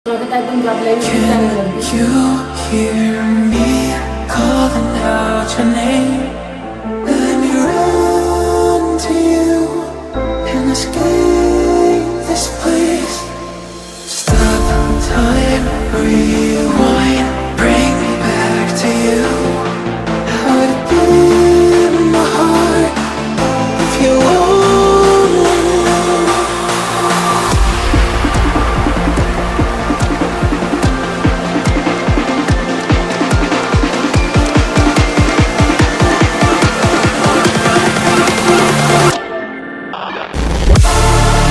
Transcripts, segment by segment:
स्वागत आहे तुमचं आपल्या YouTube चॅनलवरती. You hear me calling out your name. Let me run to you and escape this place. Stop time, rewind, bring me back to you. How it beat in my heart if you only knew.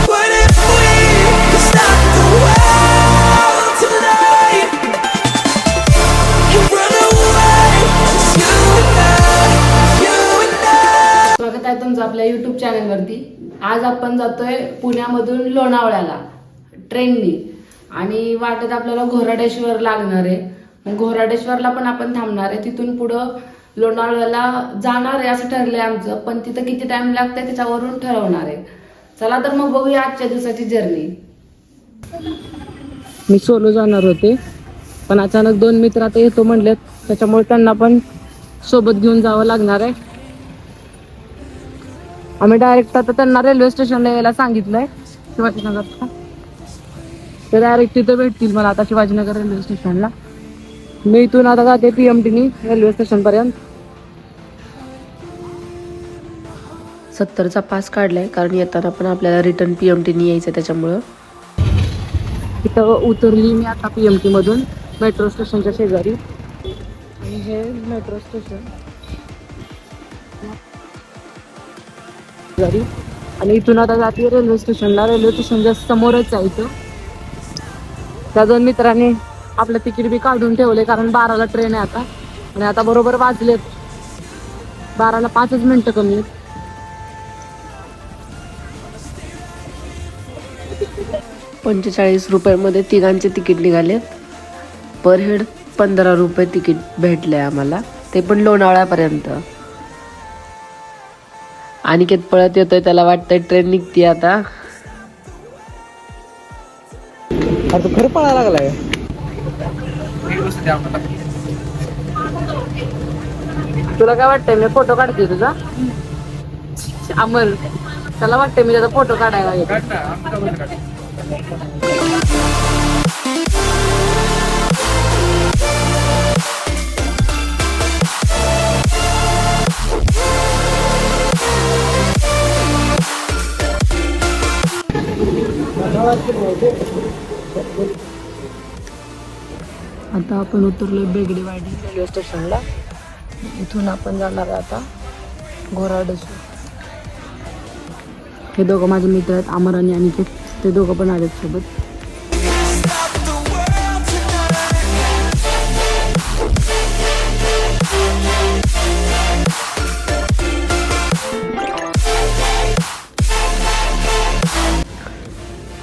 What if we could stop the world tonight and run away? Just you and I, you and I. स्वागत आहे तुमचं आपल्या YouTube चॅनलवरती. आज आपण जातोय पुण्यामधून लोणावळ्याला ट्रेननी आणि वाटेत आपल्याला घोराडेश्वर लागणार आहे. मग घोराडेश्वरला पण आपण थांबणार आहे. तिथून पुढं लोणावळ्याला जाणार आहे असं ठरलंय आमचं, पण तिथं किती टाइम लागतंय त्याच्यावरून ठरवणार आहे. चला तर मग बघूया आजच्या दिवसाची जर्नी. मी सोलो जाणार होते, पण अचानक दोन मित्र आता येतो म्हणलेत, त्याच्यामुळे त्यांना पण सोबत घेऊन जावं लागणार आहे. आम्ही डायरेक्ट आता त्यांना रेल्वे स्टेशनला यायला सांगितलंय शिवाजीनगरला. ते डायरेक्ट तिथे भेटतील मला आता शिवाजीनगर रेल्वे स्टेशनला. मी इथून आता जाते PMTनी रेल्वे स्टेशन पर्यंत. 70चा पास काढलाय कारण येताना पण आपल्याला रिटर्न PMTनी यायचं, त्याच्यामुळं इथं उतरली मी आता PMT मधून मेट्रो स्टेशनच्या शेजारी. आणि हे मेट्रो स्टेशन शेजारी आणि इथून आता जाते रेल्वे स्टेशनला. रेल्वे स्टेशनच्या समोरच आहे इथं. त्या दोन मित्रांनी आपलं तिकीट बी काढून ठेवले कारण 12ला ट्रेन आहे आता. आणि आता बरोबर वाजलेत 12ला 5च मिनिटं कमी आहेत. ₹45 मध्ये तिघांचे तिकीट निघालेत. पर हेड ₹15 तिकीट भेटलंय आम्हाला, ते पण लोणावळ्यापर्यंत. अनिकेत पळत येतोय, त्याला वाटतंय ट्रेन निघते आता. अरे तू खरं पळायला लागलाय. तुला काय वाटतंय मी फोटो काढते तुझा? अमर त्याला वाटतंय मी त्याचा फोटो काढायला येतो. आता आपण उतरलोय बेगडेवाडी रेल्वे स्टेशनला. इथून आपण जाणार आहे आता घोराडेश्वर. हे दोघं माझे मित्र आहेत, अमर आणि अनिकेत. ते दोघं पण आलेत सोबत. Stop the world tonight.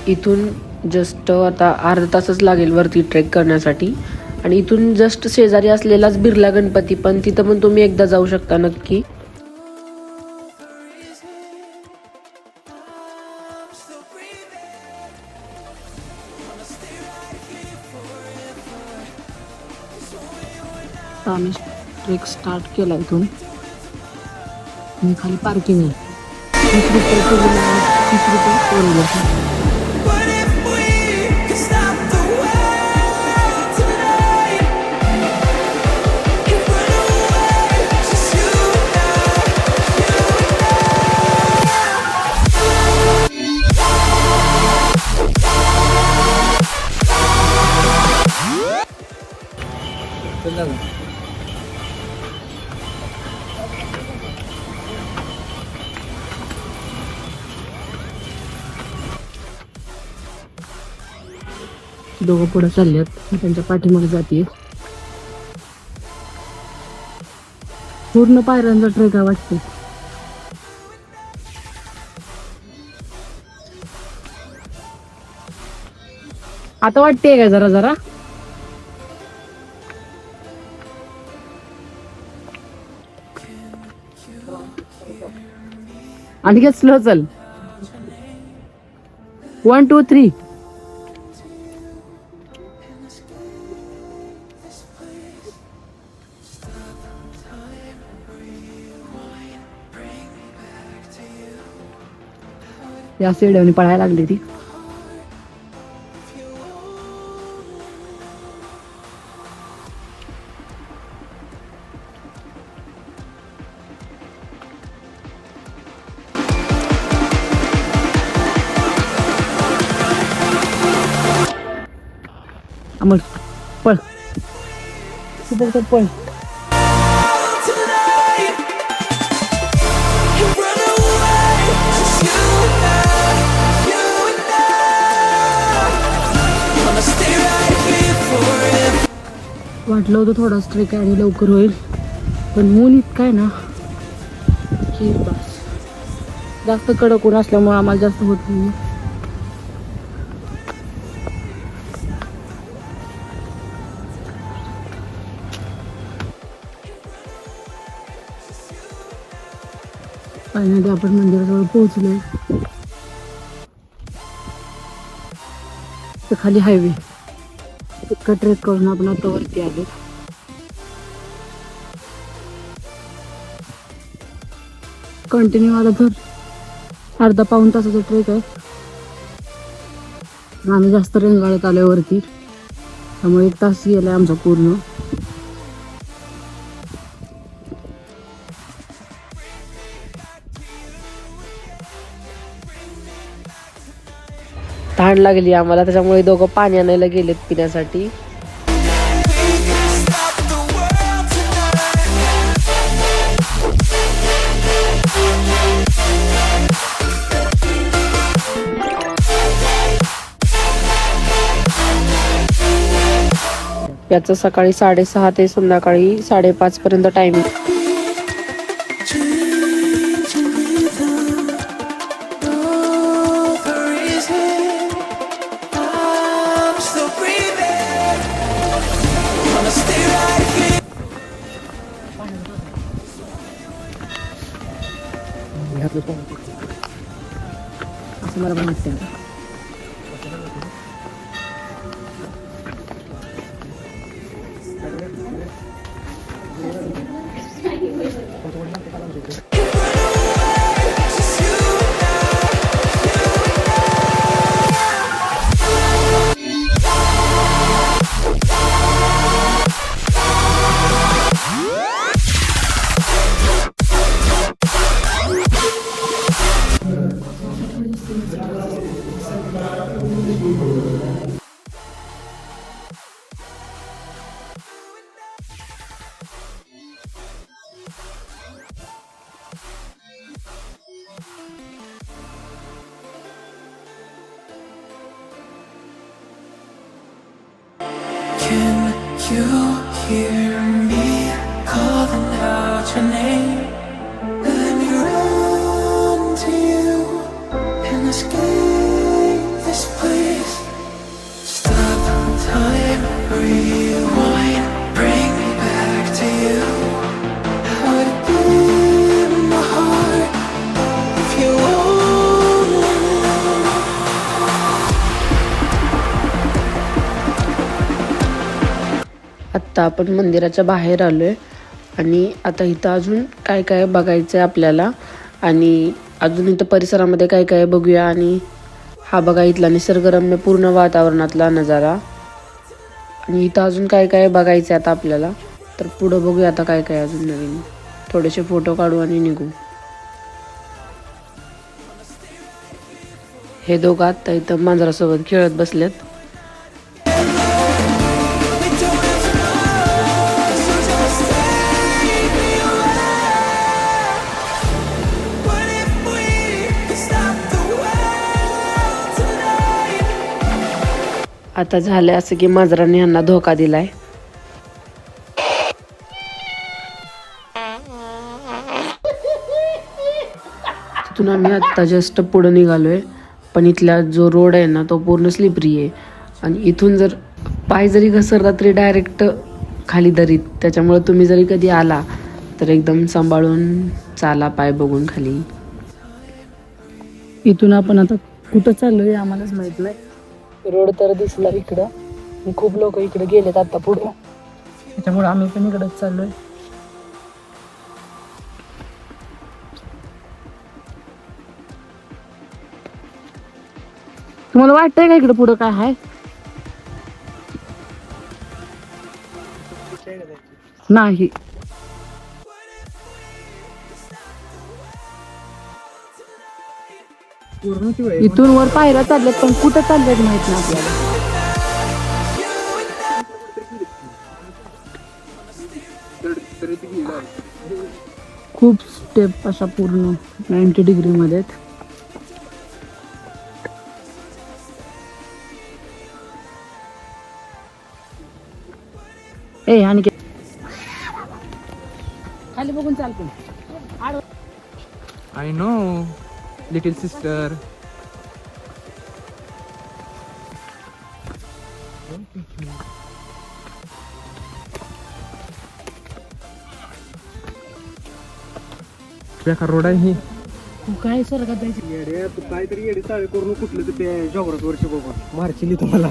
इथून जस्ट आता अर्धा तासच लागेल वरती ट्रेक करण्यासाठी. आणि इथून जस्ट शेजारी असलेलाच बिर्ला गणपती, पण तिथं पण तुम्ही एकदा जाऊ शकता नक्की. आम्ही ट्रेक स्टार्ट केला इथून. खाली पार्किंग आहे. ₹30 What if we could stop the world tonight and run away? Just you and I, दोघं पुढे चाललेत, त्यांच्या पाठीमागे जाते. पूर्ण पायऱ्यांचा ट्रेक आहे वाटते. आता वाटते का जरा जरा? आणि काय स्लो चल. 1 2 3 या सेड्याने पळायला लागली ती. अमोल पळ तिथं पळ. tonight. You run away, just you and I. I'ma stay right here forever. वाटलं होतं थोडा ट्रेक आणि लवकर होईल, पण ऊन इतका आहे ना की बस. जास्त कडक ऊन असल्यामुळे आम्हाला जास्त होत नाही. फायनली आपण मंदिराजवळ पोहोचलोय. तर खाली हायवे इतका ट्रेक करून आपण आता वरती आलो. कंटिन्यू आला तर अर्धा पाऊण तासाचा ट्रेक आहे. आम्ही जास्त रेंगाळत आलोय वरती, त्यामुळे 1 तास गेलाय आमचा पूर्ण. तहान लागली आम्हाला, त्याच्यामुळे दोघं पाणी आणायला गेलेत पिण्यासाठी. Stop the world tonight. याचं सकाळी 6:30 ते संध्याकाळी 5:30 पर्यंत timing. Changing rhythm over his head. I'm still breathing. I'ma stay right here. असं मला पण वाटतं. Can you hear me calling out your name? Let me run to you and escape this place. Stop time, rewind, bring me back to you. How it did in my heart if you only knew. आत्ता आपण मंदिराच्या बाहेर आलोय आणि आता इथं अजून काय काय बघायचं आहे आपल्याला, आणि अजून इथं परिसरामध्ये काय काय बघूया. आणि हा बघा इथला निसर्गरम्य पूर्ण वातावरणातला नजारा. आणि इथं अजून काय काय बघायचं आहे आता आपल्याला, तर पुढं बघूया आता काय काय अजून नवीन. थोडेसे फोटो काढू आणि निघू. हे दोघं आत्ता इथं मांजरासोबत खेळत बसलेत. आता झालंय असं की मांजराने यांना धोका दिलाय. तिथून आम्ही आत्ता जस्ट पुढे निघालोय, पण इथला जो रोड आहे ना तो पूर्ण स्लिपरी आहे. आणि इथून जर पाय जरी घसरला तरी डायरेक्ट खाली दरीत. त्याच्यामुळे तुम्ही जरी कधी आला तर एकदम सांभाळून चाला, पाय बघून खाली. इथून आपण आता कुठं चाललोय आम्हालाच माहित नाही. रोड तर दिसला इकडं, खूप लोक इकडे गेलेत आता पुढे, त्याच्यामुळे आम्ही पण इकडेच चाललोय. तुम्हाला वाटतंय का इकडे पुढं काय आहे? नाही. इथून वर पायऱ्या चालल्यात पण कुठं चालल्यात माहित नाही आपल्याला. खूप स्टेप अशा पूर्ण 90 डिग्री मध्ये आहेत. आणि खाली बघून चालतो. I know little sister. बेकार रोड आहे ही. काय स्वर्गात जायचं? येडे तू काहीतरी येडे चाळे करून कुठलं तर ते जॉग्राफी वरचे बाबा मारचिली तुम्हाला.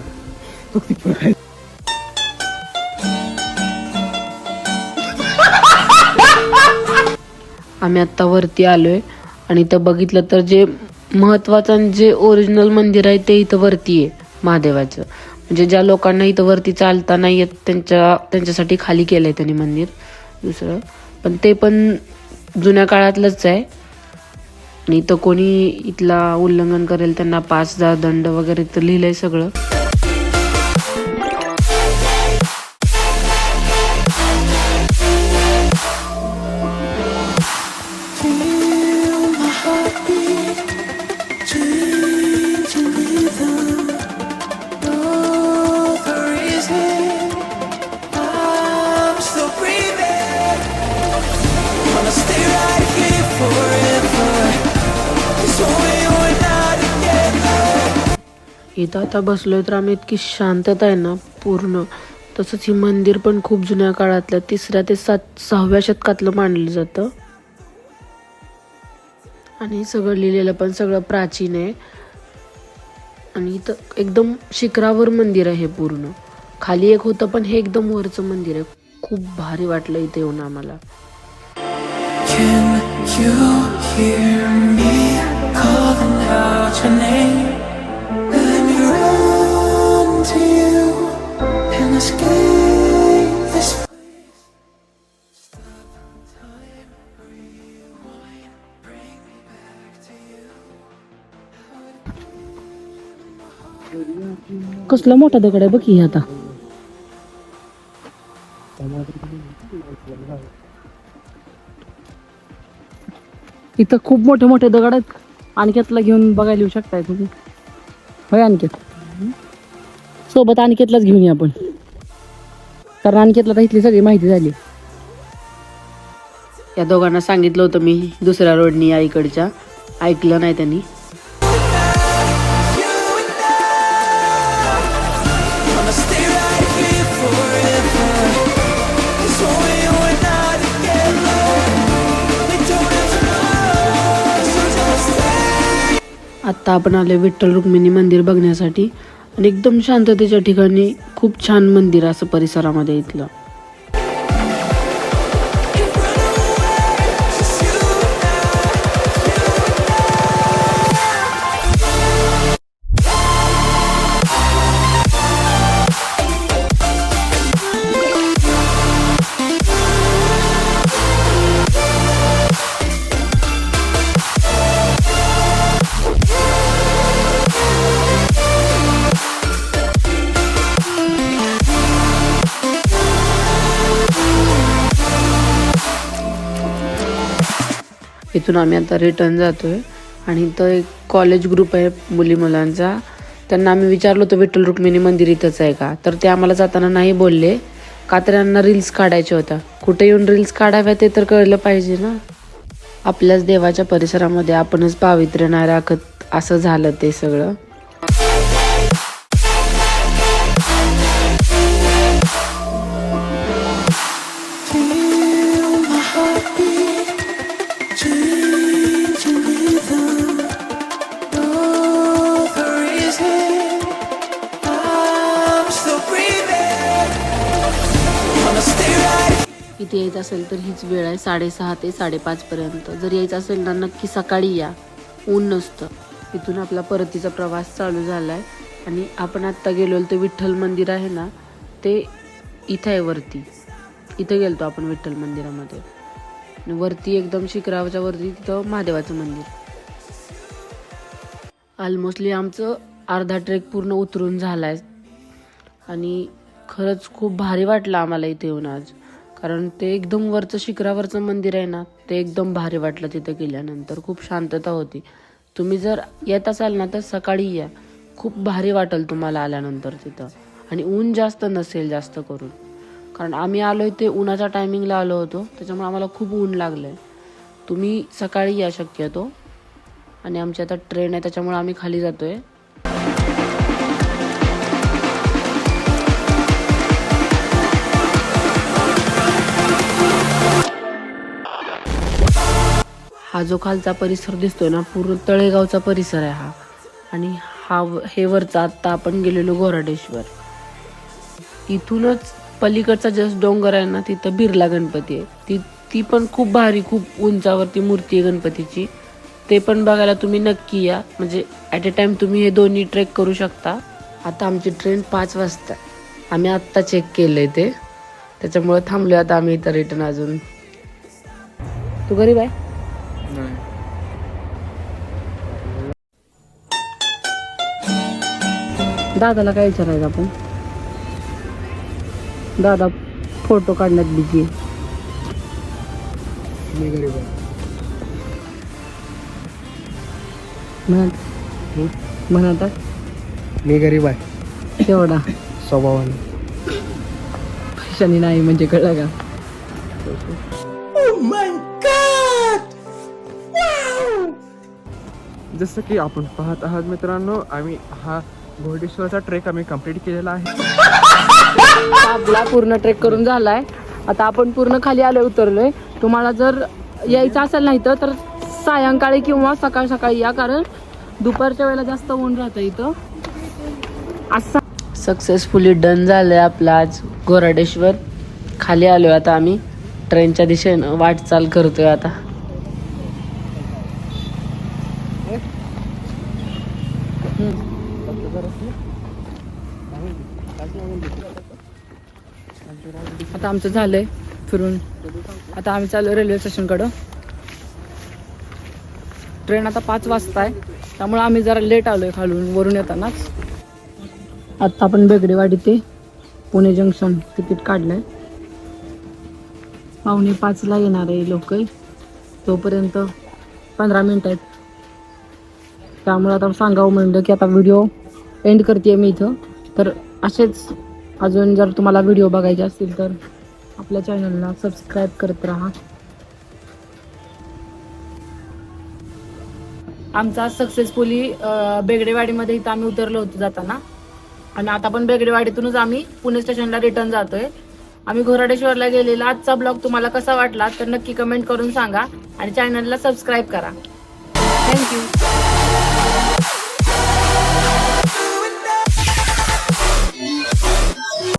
आम्ही आत्ता वरती आलोय आणि इथं बघितलं तर जे महत्वाचं आणि जे ओरिजिनल मंदिर आहे ते इथं वरती आहे महादेवाचं. म्हणजे ज्या लोकांना इथं वरती चालता नाही येत त्यांच्यासाठी खाली केलंय त्यांनी मंदिर दुसरं. पण ते पण जुन्या काळातलंच आहे. आणि इथं कोणी इथला उल्लंघन करेल त्यांना 5,000 दंड वगैरे तर लिहिलंय सगळं. इथं आता बसलोय तर आम्ही इतकी शांतता आहे ना पूर्ण. तसंच ही मंदिर पण खूप जुन्या काळातलं 3ऱ्या ते 6व्या शतकातलं मानलं जातं. आणि सगळं लिहिलेलं पण सगळं प्राचीन आहे. आणि इथं एकदम शिखरावर मंदिर आहे पूर्ण. खाली एक होतं पण हे एकदम वरचं मंदिर आहे. खूप भारी वाटलं इथे येऊन आम्हाला. Can you hear me calling out your name? Let me run to you and escape this place. Stop time, rewind, bring me back to you. कसला मोठा दगड आहे बघ ही आता. इथं खूप मोठे मोठे दगड आहेत. अनिकेतला घेऊन बघायला येऊ शकताय तुम्ही. होय अनिकेत, सोबत अनिकेतलाच घेऊन या आपण, कारण अनिकेतला तर इथली सगळी माहिती झाली. या दोघांना सांगितलं होतं मी दुसऱ्या रोडनी या इकडच्या, ऐकलं नाही त्यांनी. आत्ता आपण आले विठ्ठल रुक्मिणी मंदिर बघण्यासाठी. आणि एकदम शांततेच्या ठिकाणी खूप छान मंदिर असं परिसरामध्ये इथलं. इथून आम्ही आता रिटर्न जातोय. आणि इथं एक कॉलेज ग्रुप आहे मुली मुलांचा. त्यांना आम्ही विचारलो होतं विठ्ठल रुक्मिणी मंदिर इथंच आहे का, तर ते आम्हाला जाताना नाही बोलले, का तर यांना रील्स काढायच्या होत्या. कुठे येऊन रील्स काढाव्या ते तर कळलं पाहिजे ना. आपल्याच देवाच्या परिसरामध्ये आपणच पावित्र्य नाही राखत, असं झालं ते सगळं. इथे यायचं असेल तर हीच वेळ आहे, 6:30 ते 5:30 पर्यंत. जर यायचं असेल ना नक्की सकाळी या, ऊन नसतं. इथून आपला परतीचा प्रवास चालू झाला आहे आणि आपण आत्ता गेलो ते विठ्ठल मंदिर आहे ना, ते इथं आहे वरती. इथं गेलतो आपण विठ्ठल मंदिरामध्ये. आणि वरती एकदम शिखराच्या वरती तिथं महादेवाचं मंदिर. ऑलमोस्टली आमचं अर्धा ट्रेक पूर्ण उतरून झाला आहे आणि खरंच खूप भारी वाटलं आम्हाला इथे येऊन आज. कारण ते एकदम वरचं शिखरावरचं मंदिर आहे ना, ते एकदम भारी वाटलं तिथं गेल्यानंतर. खूप शांतता होती. तुम्ही जर येत असाल ना तर सकाळी या, खूप भारी वाटेल तुम्हाला आल्यानंतर तिथं. आणि ऊन जास्त नसेल जास्त करून, कारण आम्ही आलोय ते उन्हाच्या टायमिंगला आलो होतो, त्याच्यामुळे आम्हाला खूप ऊन लागलंय. तुम्ही सकाळी या शक्यतो. आणि आमची आता ट्रेन आहे त्याच्यामुळे आम्ही खाली जातोय. हा जो खालचा परिसर दिसतोय ना, पूर्ण तळेगावचा परिसर आहे हा. आणि हे वरचा आत्ता आपण गेलेलो घोराडेश्वर. इथूनच पलीकडचा जस्ट डोंगर आहे ना, तिथं बिर्ला गणपती आहे. ती पण खूप भारी, खूप उंचावरती मूर्ती आहे गणपतीची. ते पण बघायला तुम्ही नक्की या. म्हणजे ॲट अ टाइम तुम्ही हे दोन्ही ट्रेक करू शकता. आता आमची ट्रेन 5 वाजता. आम्ही आत्ता चेक केलंय ते, त्याच्यामुळे थांबलोय आता आम्ही इथं रिटर्न अजून. तू गरीब आहे? दादाला काय विचारायचं आपण? दादा फोटो काढण्यात बिझी आहे. मी गरीब आहे. म्हणतात मी गरीब आहे तेवढा स्वभावाने. पैशाने नाही म्हणजे कळलं का? जसं की आपण पाहत आहात मित्रांनो, आम्ही हा घोरडेश्वरचा ट्रेक आम्ही कंप्लीट केलेला आहे. आपला पूर्ण ट्रेक करून झालाय. आता आपण पूर्ण खाली आलोय, उतरलोय. तुम्हाला जर यायचं असेल नाही तर सायंकाळी किंवा सकाळ सकाळी या, कारण दुपारच्या वेळेला जास्त ऊन राहतं इथं. असा सक्सेसफुली डन झालंय आपला आज घोराडेश्वर. खाली आलोय आता आम्ही. ट्रेनच्या दिशेनं वाटचाल करतोय आता. आता आमचं झालंय फिरून. आता आम्ही चालू रेल्वे स्टेशनकडं. ट्रेन आता 5 वाजता आहे, त्यामुळे आम्ही जरा लेट आलोय खालून वरून येतानाच. आता आपण बेगडेवाडी ते पुणे जंक्शन तिकीट काढलंय. 4:45 येणार आहे लोक. तोपर्यंत 15 मिनिट आहेत. त्यामुळे आता सांगावं म्हणलं की आता व्हिडिओ एंड करते मी इथं. तर असेच अजून जर तुम्हाला व्हिडिओ बघायचे असतील तर आपल्या चॅनलला सबस्क्राईब करत राहा. आमचा सक्सेसफुली बेगडेवाडीमध्ये इथं आम्ही उतरलो होतो जाताना. आणि आता पण बेगडेवाडीतूनच आम्ही पुणे स्टेशनला रिटर्न जातोय. आम्ही घोराडेश्वरला गेलेला आजचा ब्लॉग तुम्हाला कसा वाटला तर नक्की कमेंट करून सांगा आणि चॅनलला सबस्क्राईब करा. थँक्यू.